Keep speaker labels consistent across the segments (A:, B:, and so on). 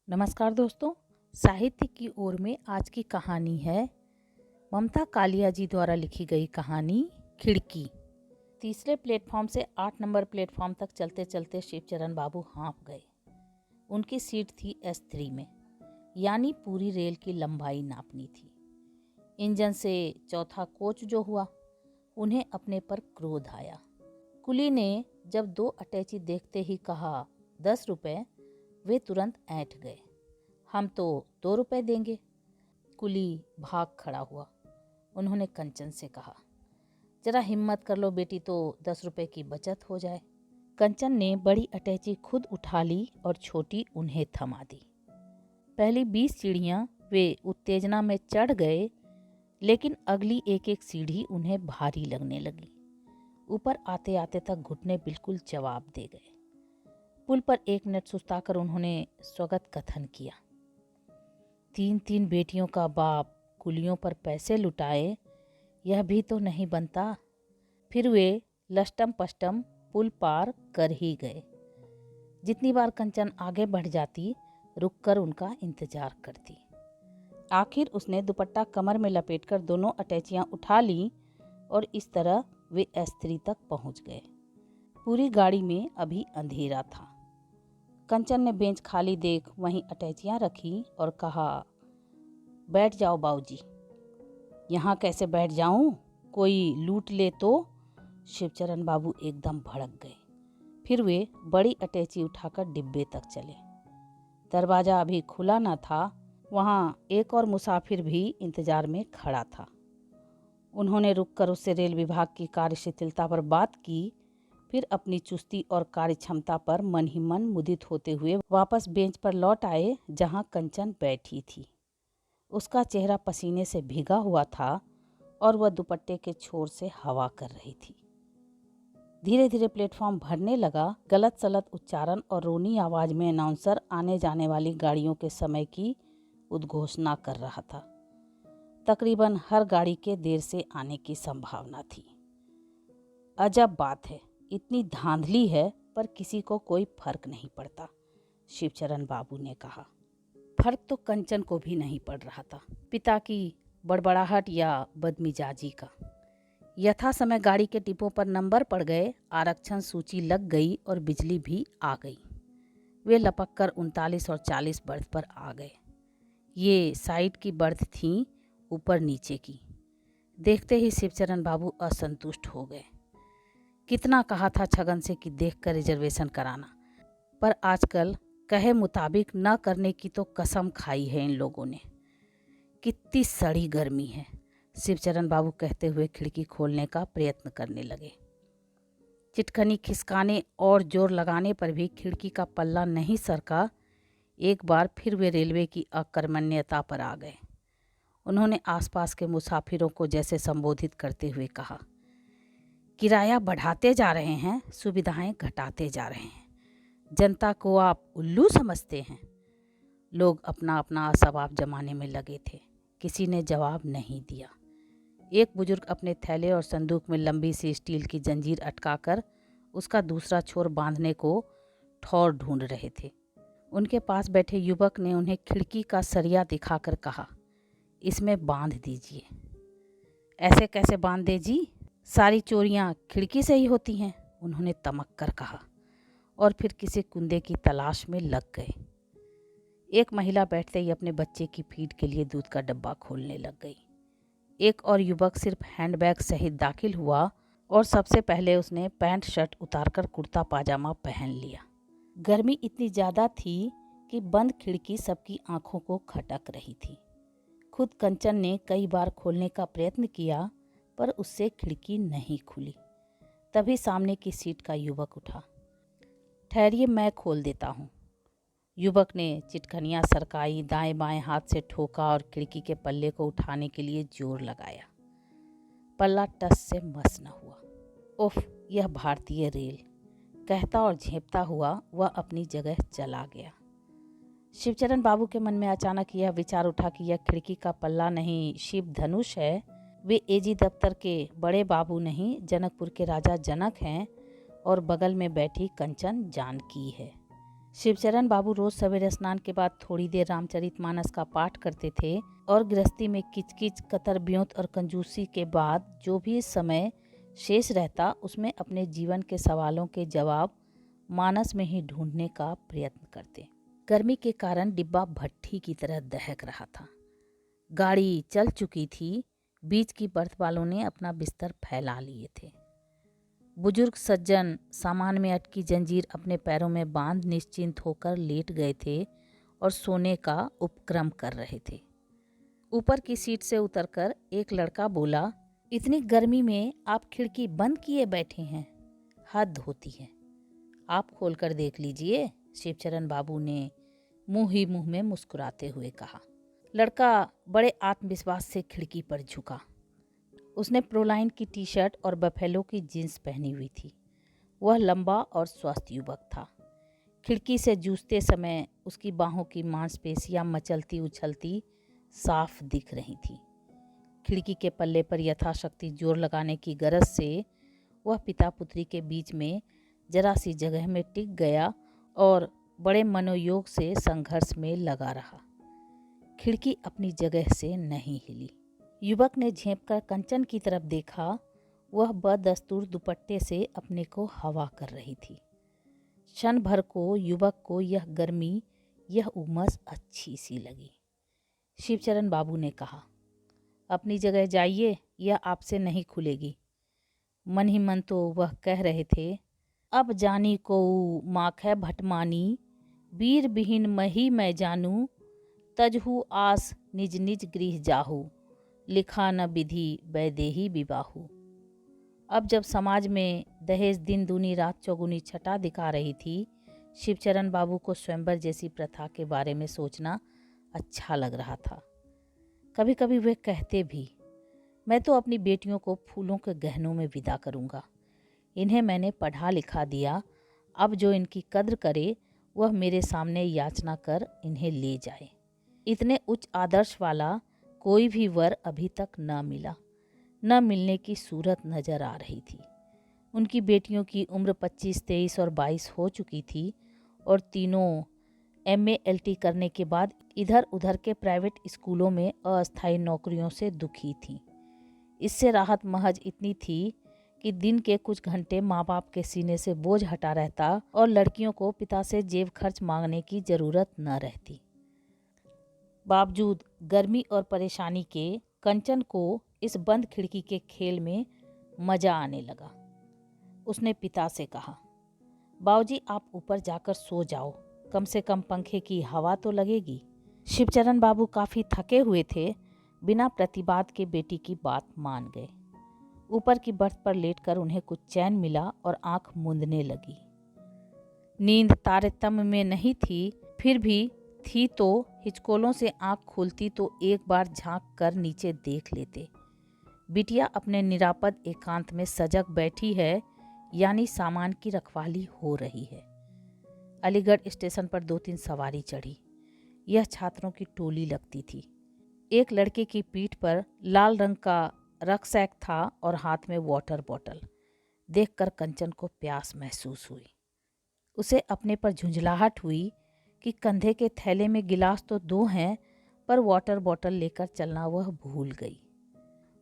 A: नमस्कार दोस्तों, साहित्य की ओर में आज की कहानी है ममता कालिया जी द्वारा लिखी गई कहानी खिड़की। तीसरे प्लेटफॉर्म से 8 नंबर प्लेटफॉर्म तक चलते चलते शिवचरण बाबू हाँफ गए। उनकी सीट थी S3 में, यानी पूरी रेल की लंबाई नापनी थी। इंजन से चौथा कोच जो हुआ, उन्हें अपने पर क्रोध आया। कुली ने जब 2 अटैची देखते ही कहा 10 रुपए, वे तुरंत ऐंठ गए। हम तो 2 रुपए देंगे। कुली भाग खड़ा हुआ। उन्होंने कंचन से कहा, जरा हिम्मत कर लो बेटी, तो 10 रुपए की बचत हो जाए। कंचन ने बड़ी अटैची खुद उठा ली और छोटी उन्हें थमा दी। पहली 20 सीढ़ियां वे उत्तेजना में चढ़ गए, लेकिन अगली एक एक सीढ़ी उन्हें भारी लगने लगी। ऊपर आते आते तक घुटने बिल्कुल जवाब दे गए। पुल पर 1 मिनट सुस्ताकर उन्होंने स्वगत कथन किया, 3 बेटियों का बाप कुलियों पर पैसे लुटाए, यह भी तो नहीं बनता। फिर वे लष्टम पष्टम पुल पार कर ही गए। जितनी बार कंचन आगे बढ़ जाती, रुककर उनका इंतजार करती। आखिर उसने दुपट्टा कमर में लपेटकर दोनों अटैचियां उठा ली और इस तरह वे S3 तक पहुंच गए। पूरी गाड़ी में अभी अंधेरा था। कंचन ने बेंच खाली देख वहीं अटैचियां रखी और कहा, बैठ जाओ बाऊजी। यहाँ कैसे बैठ जाऊं? कोई लूट ले तो? शिवचरण बाबू एकदम भड़क गए। फिर वे बड़ी अटैची उठाकर डिब्बे तक चले। दरवाजा अभी खुला न था। वहाँ एक और मुसाफिर भी इंतजार में खड़ा था। उन्होंने रुककर उससे रेल विभाग की कार्यशिथिलता पर बात की, फिर अपनी चुस्ती और कार्यक्षमता पर मन ही मन मुदित होते हुए वापस बेंच पर लौट आए जहां कंचन बैठी थी। उसका चेहरा पसीने से भीगा हुआ था और वह दुपट्टे के छोर से हवा कर रही थी। धीरे धीरे प्लेटफॉर्म भरने लगा। गलत सलत उच्चारण और रोनी आवाज में अनाउंसर आने जाने वाली गाड़ियों के समय की उद्घोषणा कर रहा था। तकरीबन हर गाड़ी के देर से आने की संभावना थी। अजब बात है, इतनी धांधली है पर किसी को कोई फर्क नहीं पड़ता, शिवचरण बाबू ने कहा। फर्क तो कंचन को भी नहीं पड़ रहा था, पिता की बड़बड़ाहट या बदमिजाजी का। यथा समय गाड़ी के टिपों पर नंबर पड़ गए, आरक्षण सूची लग गई और बिजली भी आ गई। वे लपककर 39 और 40 बर्थ पर आ गए। ये साइड की बर्थ थी, ऊपर नीचे की। देखते ही शिवचरण बाबू असंतुष्ट हो गए। कितना कहा था छगन से कि देखकर रिजर्वेशन कराना, पर आजकल कहे मुताबिक न करने की तो कसम खाई है इन लोगों ने। कितनी सड़ी गर्मी है, शिवचरण बाबू कहते हुए खिड़की खोलने का प्रयत्न करने लगे। चिटखनी खिसकाने और जोर लगाने पर भी खिड़की का पल्ला नहीं सरका। एक बार फिर वे रेलवे की अकर्मण्यता पर आ गए। उन्होंने आसपास के मुसाफिरों को जैसे संबोधित करते हुए कहा, किराया बढ़ाते जा रहे हैं, सुविधाएं घटाते जा रहे हैं, जनता को आप उल्लू समझते हैं। लोग अपना अपना असवाब जमाने में लगे थे। किसी ने जवाब नहीं दिया। एक बुजुर्ग अपने थैले और संदूक में लंबी सी स्टील की जंजीर अटकाकर उसका दूसरा छोर बांधने को ठौर ढूंढ रहे थे। उनके पास बैठे युवक ने उन्हें खिड़की का सरिया दिखाकर कहा, इसमें बांध दीजिए। ऐसे कैसे बांध दे जी? सारी चोरियां खिड़की से ही होती हैं, उन्होंने तमक कर कहा और फिर किसी कुंदे की तलाश में लग गए। एक महिला बैठते ही अपने बच्चे की फीड के लिए दूध का डब्बा खोलने लग गई। एक और युवक सिर्फ हैंडबैग सहित दाखिल हुआ और सबसे पहले उसने पैंट शर्ट उतारकर कुर्ता पाजामा पहन लिया। गर्मी इतनी ज़्यादा थी कि बंद खिड़की सबकी आंखों को खटक रही थी। खुद कंचन ने कई बार खोलने का प्रयत्न किया, पर उससे खिड़की नहीं खुली। तभी सामने की सीट का युवक उठा। ठहरिए, मैं खोल देता हूँ। युवक ने चिटखनियाँ सरकाई, दाएं बाएं हाथ से ठोका और खिड़की के पल्ले को उठाने के लिए जोर लगाया। पल्ला टस से मस न हुआ। उफ, यह भारतीय रेल, कहता और झेंपता हुआ वह अपनी जगह चला गया। शिवचरण बाबू के मन में अचानक यह विचार उठा कि यह खिड़की का पल्ला नहीं, शिव धनुष है। वे एजी दफ्तर के बड़े बाबू नहीं, जनकपुर के राजा जनक हैं और बगल में बैठी कंचन जानकी है। शिवचरण बाबू रोज सवेरे स्नान के बाद थोड़ी देर रामचरितमानस का पाठ करते थे और गृहस्थी में किचकिच, कतर ब्योंत और कंजूसी के बाद जो भी समय शेष रहता उसमें अपने जीवन के सवालों के जवाब मानस में ही ढूंढने का प्रयत्न करते। गर्मी के कारण डिब्बा भट्ठी की तरह दहक रहा था। गाड़ी चल चुकी थी। बीच की बर्थ वालों ने अपना बिस्तर फैला लिए थे। बुजुर्ग सज्जन सामान में अटकी जंजीर अपने पैरों में बांध निश्चिंत होकर लेट गए थे और सोने का उपक्रम कर रहे थे। ऊपर की सीट से उतरकर एक लड़का बोला, इतनी गर्मी में आप खिड़की बंद किए बैठे हैं, हद होती है, आप खोलकर देख लीजिए, शिवचरण बाबू ने मुंह ही मुंह में मुस्कुराते हुए कहा। लड़का बड़े आत्मविश्वास से खिड़की पर झुका। उसने प्रोलाइन की टी शर्ट और बफेलो की जींस पहनी हुई थी। वह लंबा और स्वस्थ युवक था। खिड़की से जूझते समय उसकी बाहों की मांसपेशियां मचलती उछलती साफ दिख रही थी। खिड़की के पल्ले पर यथाशक्ति जोर लगाने की गरज से वह पिता पुत्री के बीच में जरा सी जगह में टिक गया और बड़े मनोयोग से संघर्ष में लगा रहा। खिड़की अपनी जगह से नहीं हिली। युवक ने झेंपकर कंचन की तरफ देखा। वह बदस्तूर दुपट्टे से अपने को हवा कर रही थी। क्षण भर को युवक को यह गर्मी, यह उमस अच्छी सी लगी। शिवचरण बाबू ने कहा, अपनी जगह जाइए, यह आपसे नहीं खुलेगी। मन ही मन तो वह कह रहे थे, अब जानी को माखै भटमानी, वीर बिहीन मही मैं जानू, तजहु आस निज निज गृह जाहू, लिखा न विधि वैदेही विबाहु। अब जब समाज में दहेज दिन दूनी रात चौगुनी छटा दिखा रही थी, शिवचरण बाबू को स्वयंवर जैसी प्रथा के बारे में सोचना अच्छा लग रहा था। कभी कभी वे कहते भी, मैं तो अपनी बेटियों को फूलों के गहनों में विदा करूँगा। इन्हें मैंने पढ़ा लिखा दिया, अब जो इनकी कद्र करे वह मेरे सामने याचना कर इन्हें ले जाए। इतने उच्च आदर्श वाला कोई भी वर अभी तक न मिला, न मिलने की सूरत नजर आ रही थी। उनकी बेटियों की उम्र 25, 23 और 22 हो चुकी थी और तीनों MA LT करने के बाद इधर उधर के प्राइवेट स्कूलों में अस्थायी नौकरियों से दुखी थीं। इससे राहत महज इतनी थी कि दिन के कुछ घंटे माँ बाप के सीने से बोझ हटा रहता और लड़कियों को पिता से जेब खर्च मांगने की जरूरत न रहती। बावजूद गर्मी और परेशानी के कंचन को इस बंद खिड़की के खेल में मजा आने लगा। उसने पिता से कहा, बाबूजी आप ऊपर जाकर सो जाओ, कम से कम पंखे की हवा तो लगेगी। शिवचरण बाबू काफी थके हुए थे। बिना प्रतिवाद के बेटी की बात मान गए। ऊपर की बर्थ पर लेटकर उन्हें कुछ चैन मिला और आंख मूंदने लगी। नींद तारतम्य में नहीं थी, फिर भी थी तो हिचकोलों से आंख खुलती तो एक बार झांक कर नीचे देख लेते। बिटिया अपने निरापद एकांत में सजग बैठी है, यानी सामान की रखवाली हो रही है। अलीगढ़ स्टेशन पर 2-3 सवारी चढ़ी। यह छात्रों की टोली लगती थी। एक लड़के की पीठ पर लाल रंग का रक्सैक था और हाथ में वाटर बॉटल। देखकर कंचन को प्यास महसूस हुई। उसे अपने पर झुंझलाहट हुई कि कंधे के थैले में गिलास तो 2 हैं, पर वाटर बॉटल लेकर चलना वह भूल गई।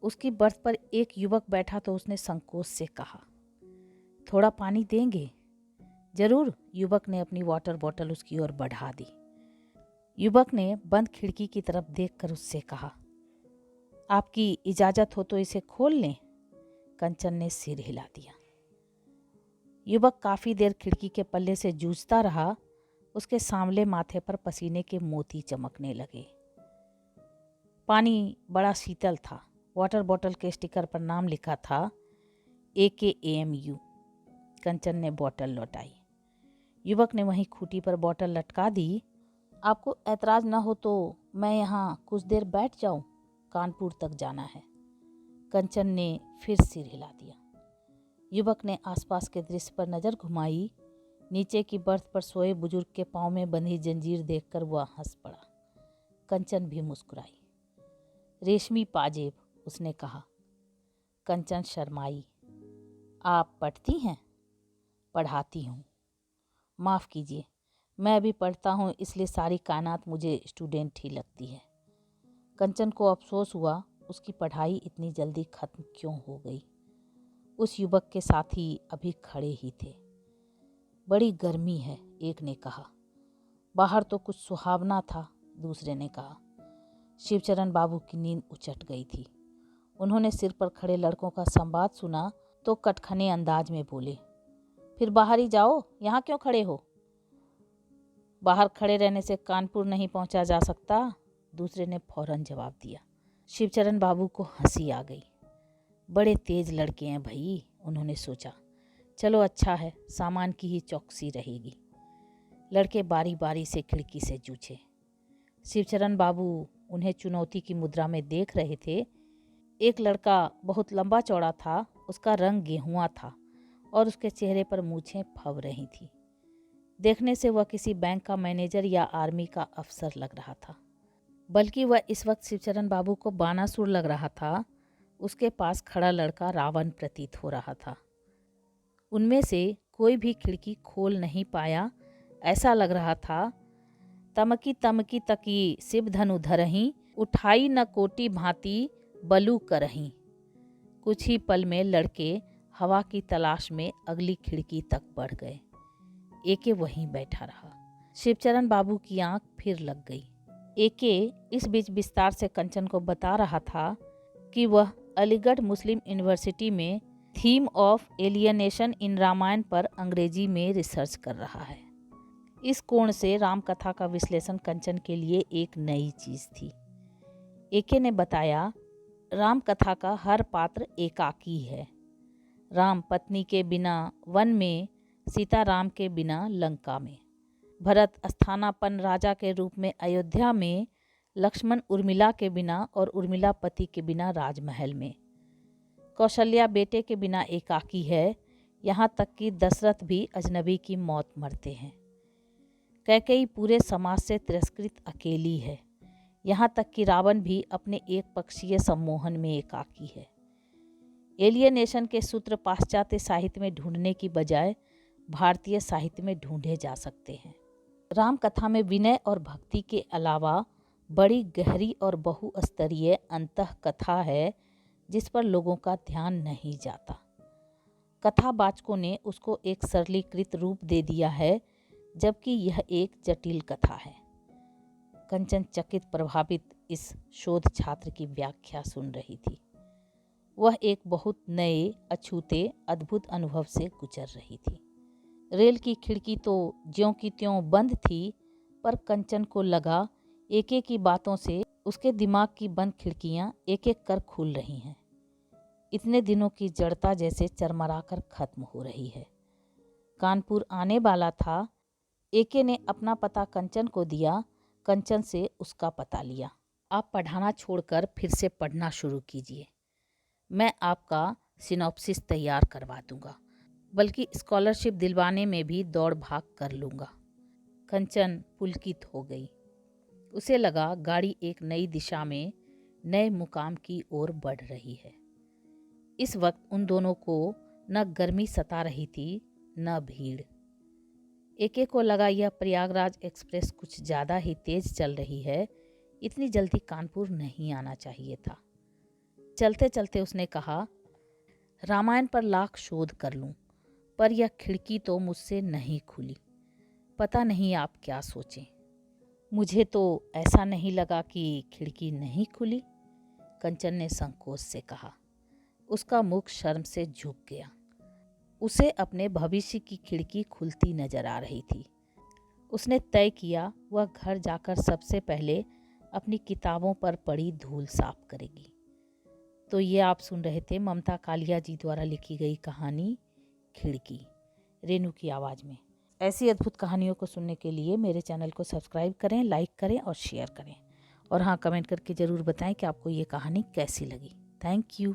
A: उसकी बर्थ पर एक युवक बैठा तो उसने संकोच से कहा, थोड़ा पानी देंगे? जरूर। युवक ने अपनी वाटर बॉटल उसकी ओर बढ़ा दी। युवक ने बंद खिड़की की तरफ देखकर उससे कहा, आपकी इजाजत हो तो इसे खोल लें? कंचन ने सिर हिला दिया। युवक काफी देर खिड़की के पल्ले से जूझता रहा। उसके सांवले माथे पर पसीने के मोती चमकने लगे। पानी बड़ा शीतल था। वाटर बॉटल के स्टिकर पर नाम लिखा था AKAMU। कंचन ने बॉटल लौटाई। युवक ने वहीं खूंटी पर बॉटल लटका दी। आपको ऐतराज न हो तो मैं यहाँ कुछ देर बैठ जाऊं, कानपुर तक जाना है। कंचन ने फिर सिर हिला दिया। युवक ने आसपास के दृश्य पर नजर घुमाई। नीचे की बर्थ पर सोए बुजुर्ग के पांव में बंधी जंजीर देखकर वह हंस पड़ा। कंचन भी मुस्कुराई। रेशमी पाजेब, उसने कहा। कंचन शर्माई। आप पढ़ती हैं? पढ़ाती हूँ। माफ़ कीजिए, मैं अभी पढ़ता हूँ, इसलिए सारी कायनात मुझे स्टूडेंट ही लगती है। कंचन को अफसोस हुआ उसकी पढ़ाई इतनी जल्दी खत्म क्यों हो गई। उस युवक के साथी अभी खड़े ही थे। बड़ी गर्मी है, एक ने कहा। बाहर तो कुछ सुहावना था, दूसरे ने कहा। शिवचरण बाबू की नींद उचट गई थी। उन्होंने सिर पर खड़े लड़कों का संवाद सुना तो कटखने अंदाज में बोले, फिर बाहर ही जाओ, यहाँ क्यों खड़े हो? बाहर खड़े रहने से कानपुर नहीं पहुंचा जा सकता, दूसरे ने फौरन जवाब दिया। शिवचरण बाबू को हंसी आ गई। बड़े तेज लड़के हैं भाई, उन्होंने सोचा। चलो अच्छा है, सामान की ही चौकसी रहेगी। लड़के बारी बारी से खिड़की से जूझे। शिवचरण बाबू उन्हें चुनौती की मुद्रा में देख रहे थे। एक लड़का बहुत लंबा चौड़ा था, उसका रंग गेहुआ था और उसके चेहरे पर मूछें फब रही थी। देखने से वह किसी बैंक का मैनेजर या आर्मी का अफसर लग रहा था, बल्कि वह इस वक्त शिवचरण बाबू को बानासुर लग रहा था। उसके पास खड़ा लड़का रावण प्रतीत हो रहा था। उनमें से कोई भी खिड़की खोल नहीं पाया। ऐसा लग रहा था, तमकी तमकी तकी शिव धनु धरहीं, उठाई न कोटि भांति बलू करहीं। कुछ ही पल में लड़के हवा की तलाश में अगली खिड़की तक बढ़ गए। एके वहीं बैठा रहा। शिवचरण बाबू की आंख फिर लग गई। एके इस बीच विस्तार से कंचन को बता रहा था कि वह अलीगढ़ मुस्लिम यूनिवर्सिटी में थीम ऑफ एलियनेशन इन रामायण पर अंग्रेजी में रिसर्च कर रहा है। इस कोण से राम कथा का विश्लेषण कंचन के लिए एक नई चीज थी। एके ने बताया, राम कथा का हर पात्र एकाकी है। राम पत्नी के बिना वन में, सीता राम के बिना लंका में, भरत स्थानापन्न राजा के रूप में अयोध्या में, लक्ष्मण उर्मिला के बिना और उर्मिला पति के बिना राजमहल में, कौशल्या बेटे के बिना एकाकी है। यहाँ तक कि दशरथ भी अजनबी की मौत मरते हैं। कैकेयी पूरे समाज से तिरस्कृत अकेली है। यहाँ तक कि रावण भी अपने एक पक्षीय सम्मोहन में एकाकी है। एलियनेशन के सूत्र पाश्चात्य साहित्य में ढूंढने की बजाय भारतीय साहित्य में ढूंढे जा सकते हैं। राम कथा में विनय और भक्ति के अलावा बड़ी गहरी और बहुस्तरीय अंतः कथा है जिस पर लोगों का ध्यान नहीं जाता। कथावाचकों ने उसको एक सरलीकृत रूप दे दिया है, जबकि यह एक जटिल कथा है। कंचन चकित प्रभावित इस शोध छात्र की व्याख्या सुन रही थी। वह एक बहुत नए, अछूते, अद्भुत अनुभव से गुजर रही थी। रेल की खिड़की तो ज्यों की त्यों बंद थी, पर कंचन को लगा एक एक की बातों से उसके दिमाग की बंद खिड़कियां एक एक कर खुल रही हैं। इतने दिनों की जड़ता जैसे चरमराकर खत्म हो रही है। कानपुर आने वाला था। एके ने अपना पता कंचन को दिया, कंचन से उसका पता लिया। आप पढ़ाना छोड़कर फिर से पढ़ना शुरू कीजिए। मैं आपका सिनॉप्सिस तैयार करवा दूंगा, बल्कि स्कॉलरशिप दिलवाने में भी दौड़ भाग कर लूँगा। कंचन पुलकित हो गई। उसे लगा गाड़ी एक नई दिशा में, नए मुकाम की ओर बढ़ रही है। इस वक्त उन दोनों को न गर्मी सता रही थी, न भीड़। एके को लगा यह प्रयागराज एक्सप्रेस कुछ ज़्यादा ही तेज चल रही है, इतनी जल्दी कानपुर नहीं आना चाहिए था। चलते चलते उसने कहा, रामायण पर लाख शोध कर लूं, पर यह खिड़की तो मुझसे नहीं खुली। पता नहीं आप क्या सोचें। मुझे तो ऐसा नहीं लगा कि खिड़की नहीं खुली, कंचन ने संकोच से कहा। उसका मुख शर्म से झुक गया। उसे अपने भविष्य की खिड़की खुलती नजर आ रही थी। उसने तय किया वह घर जाकर सबसे पहले अपनी किताबों पर पड़ी धूल साफ करेगी। तो ये आप सुन रहे थे ममता कालिया जी द्वारा लिखी गई कहानी खिड़की, रेनू की आवाज़ में। ऐसी अद्भुत कहानियों को सुनने के लिए मेरे चैनल को सब्सक्राइब करें, लाइक करें और शेयर करें। और हाँ, कमेंट करके ज़रूर बताएं कि आपको ये कहानी कैसी लगी। Thank you.